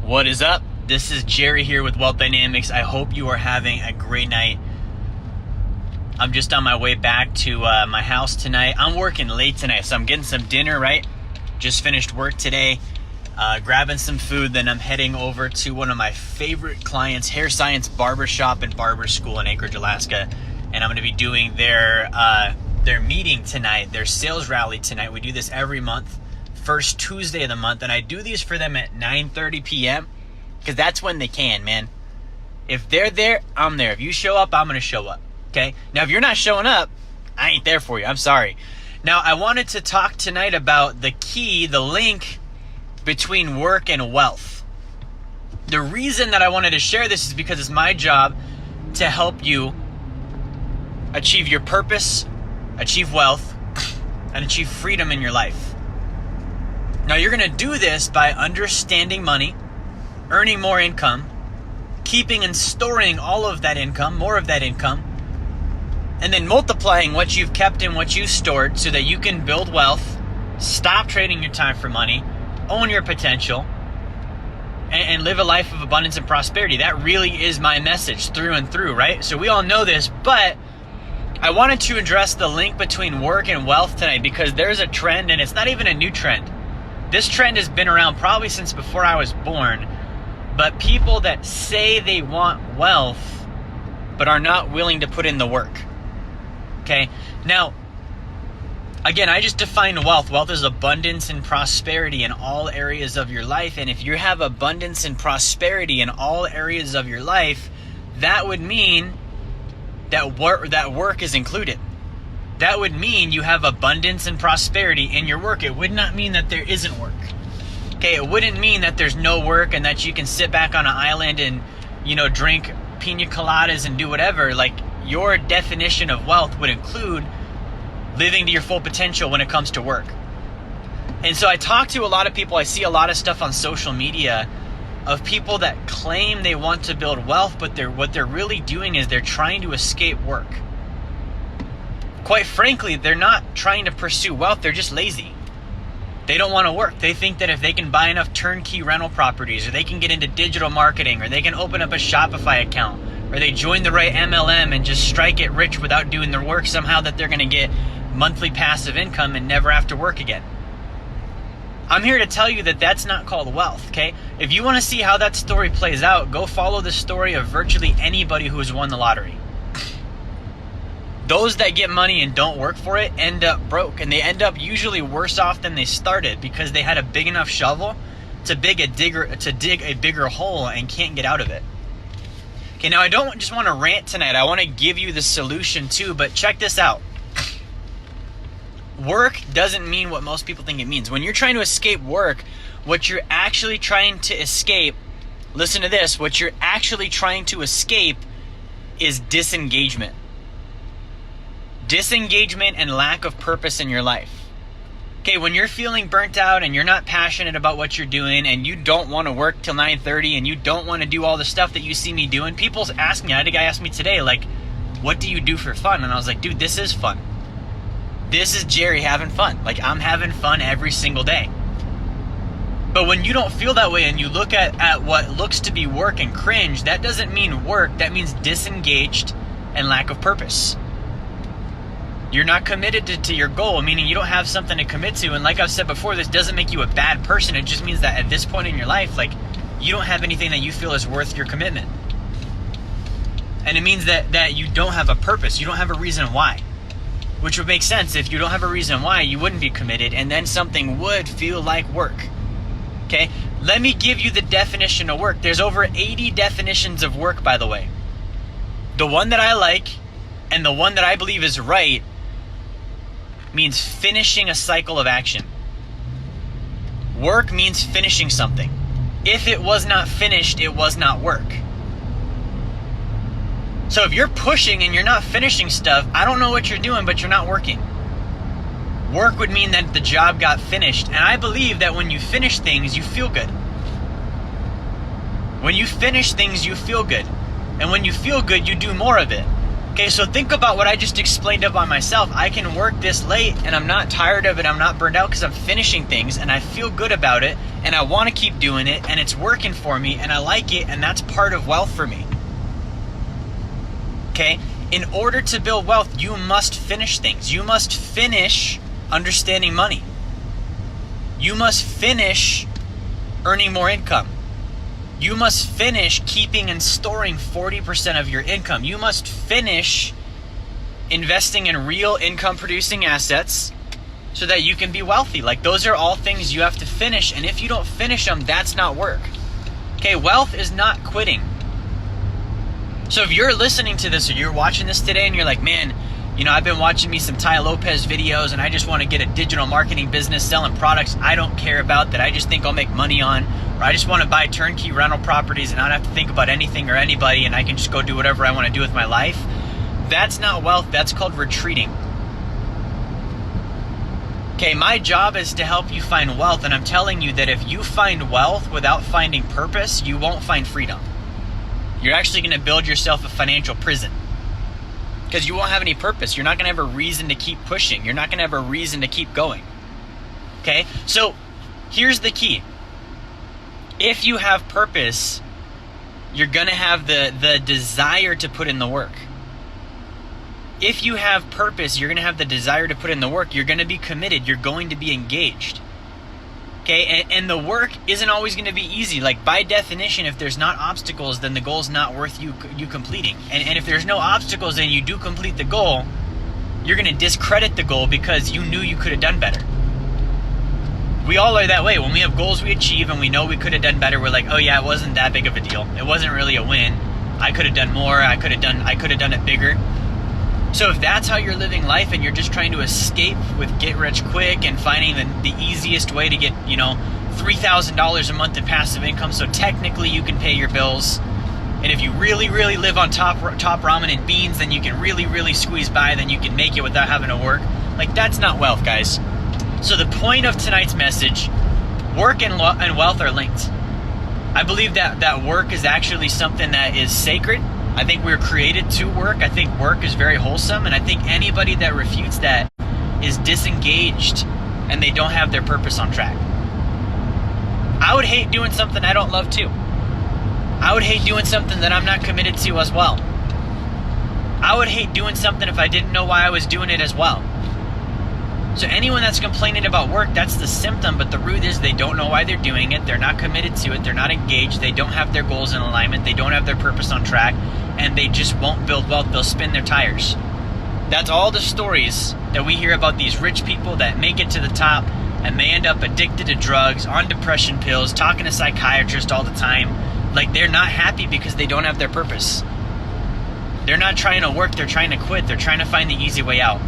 What is up? This is Jerry here with Wealth Dynamics. I hope you are having a great night. I'm just on my way back to my house tonight. I'm working late tonight, so I'm getting some dinner, right? Just finished work today, grabbing some food. Then I'm heading over to one of my favorite clients, Hair Science Barbershop and Barber School in Anchorage, Alaska. And I'm going to be doing their meeting tonight, their sales rally tonight. We do this every month, first Tuesday of the month, and I do these for them at 9:30 p.m. because that's when they can, man. If they're there, I'm there. If you show up, I'm going to show up, okay? Now, if you're not showing up, I ain't there for you. I'm sorry. Now, I wanted to talk tonight about the key, the link between work and wealth. The reason that I wanted to share this is because it's my job to help you achieve your purpose, achieve wealth, and achieve freedom in your life. Now, you're going to do this by understanding money, earning more income, keeping and storing all of that income, more of that income, and then multiplying what you've kept and what you've stored so that you can build wealth, stop trading your time for money, own your potential, and live a life of abundance and prosperity. That really is my message through and through, right? So we all know this, but I wanted to address the link between work and wealth tonight because there's a trend, and it's not even a new trend. This trend has been around probably since before I was born, but people that say they want wealth but are not willing to put in the work. Okay? Now, again, I just defined wealth. Wealth is abundance and prosperity in all areas of your life, and if you have abundance and prosperity in all areas of your life, that would mean that work is included. That would mean you have abundance and prosperity in your work. It would not mean that there isn't work. Okay, it wouldn't mean that there's no work and that you can sit back on an island and, drink pina coladas and do whatever. Like, your definition of wealth would include living to your full potential when it comes to work. And so I talk to a lot of people. I see a lot of stuff on social media of people that claim they want to build wealth, but what they're really doing is they're trying to escape work. Quite frankly, they're not trying to pursue wealth. They're just lazy. They don't want to work. They think that if they can buy enough turnkey rental properties, or they can get into digital marketing, or they can open up a Shopify account, or they join the right MLM and just strike it rich without doing their work, somehow that they're going to get monthly passive income and never have to work again. I'm here to tell you that that's not called wealth, okay? If you want to see how that story plays out, go follow the story of virtually anybody who has won the lottery. Those that get money and don't work for it end up broke, and they end up usually worse off than they started because they had a big enough shovel to dig a bigger hole and can't get out of it. Okay, now I don't just want to rant tonight. I want to give you the solution too, but check this out. Work doesn't mean what most people think it means. When you're trying to escape work, what you're actually trying to escape, listen to this, what you're actually trying to escape is disengagement. Disengagement and lack of purpose in your life. Okay, when you're feeling burnt out and you're not passionate about what you're doing and you don't want to work till 9:30 and you don't want to do all the stuff that you see me doing, people ask me, I had a guy ask me today, like, what do you do for fun? And I was like, dude, this is fun. This is Jerry having fun. Like, I'm having fun every single day. But when you don't feel that way and you look at what looks to be work and cringe, that doesn't mean work. That means disengaged and lack of purpose. You're not committed to your goal, meaning you don't have something to commit to. And like I've said before, this doesn't make you a bad person. It just means that at this point in your life, like, you don't have anything that you feel is worth your commitment. And it means that you don't have a purpose. You don't have a reason why. Which would make sense. If you don't have a reason why, you wouldn't be committed, and then something would feel like work. Okay? Let me give you the definition of work. There's over 80 definitions of work, by the way. The one that I like and the one that I believe is right means finishing a cycle of action. Work means finishing something. If it was not finished, it was not work. So if you're pushing and you're not finishing stuff, I don't know what you're doing, but you're not working. Work would mean that the job got finished. And I believe that when you finish things, you feel good. When you finish things, you feel good. And when you feel good, you do more of it. Okay, so think about what I just explained about myself. I can work this late and I'm not tired of it, I'm not burned out because I'm finishing things and I feel good about it and I want to keep doing it and it's working for me and I like it, and that's part of wealth for me. Okay, in order to build wealth, you must finish things. You must finish understanding money. You must finish earning more income. You must finish keeping and storing 40% of your income. You must finish investing in real income producing assets so that you can be wealthy. Like, those are all things you have to finish. And if you don't finish them, that's not work. Okay, wealth is not quitting. So if you're listening to this or you're watching this today and you're like, man, you know, I've been watching me some Ty Lopez videos and I just want to get a digital marketing business selling products I don't care about, that I just think I'll make money on, or I just want to buy turnkey rental properties and I don't have to think about anything or anybody and I can just go do whatever I want to do with my life. That's not wealth. That's called retreating. Okay, my job is to help you find wealth, and I'm telling you that if you find wealth without finding purpose, you won't find freedom. You're actually going to build yourself a financial prison because you won't have any purpose. You're not going to have a reason to keep pushing. You're not going to have a reason to keep going. Okay, so here's the key. If you have purpose, you're going to have the desire to put in the work. If you have purpose, you're going to have the desire to put in the work. You're going to be committed. You're going to be engaged. Okay, and the work isn't always going to be easy. Like, by definition, if there's not obstacles, then the goal's not worth you completing. And if there's no obstacles and you do complete the goal, you're going to discredit the goal because you knew you could have done better. We all are that way. When we have goals we achieve and we know we could have done better, we're like, oh yeah, it wasn't that big of a deal. It wasn't really a win. I could have done more. I could have done it bigger. So if that's how you're living life and you're just trying to escape with get rich quick and finding the easiest way to get, you know, $3,000 a month in passive income, so technically you can pay your bills, and if you really, really live on top ramen and beans, then you can really, really squeeze by, then you can make it without having to work. Like, that's not wealth, guys. So the point of tonight's message, work and wealth are linked. I believe that work is actually something that is sacred. I think we're created to work. I think work is very wholesome. And I think anybody that refutes that is disengaged and they don't have their purpose on track. I would hate doing something I don't love too. I would hate doing something that I'm not committed to as well. I would hate doing something if I didn't know why I was doing it as well. So anyone that's complaining about work, that's the symptom, but the root is they don't know why they're doing it. They're not committed to it. They're not engaged. They don't have their goals in alignment. They don't have their purpose on track, and they just won't build wealth. They'll spin their tires. That's all the stories that we hear about these rich people that make it to the top and they end up addicted to drugs, on depression pills, talking to psychiatrists all the time. Like, they're not happy because they don't have their purpose. They're not trying to work. They're trying to quit. They're trying to find the easy way out.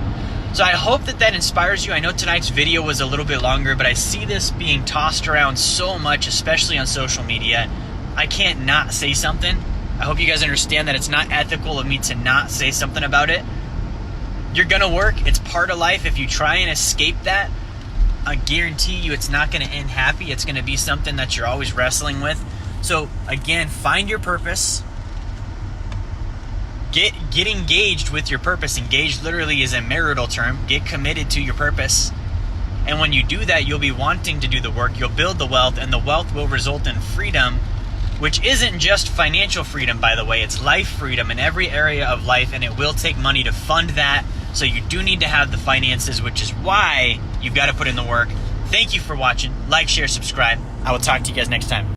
So I hope that inspires you. I know tonight's video was a little bit longer, but I see this being tossed around so much, especially on social media. I can't not say something. I hope you guys understand that it's not ethical of me to not say something about it. You're gonna work. It's part of life. If you try and escape that, I guarantee you it's not gonna end happy. It's gonna be something that you're always wrestling with. So again, find your purpose. Get engaged with your purpose. Engaged literally is a marital term. Get committed to your purpose. And when you do that, you'll be wanting to do the work. You'll build the wealth, and the wealth will result in freedom, which isn't just financial freedom, by the way. It's life freedom in every area of life, and it will take money to fund that. So you do need to have the finances, which is why you've got to put in the work. Thank you for watching. Like, share, subscribe. I will talk to you guys next time.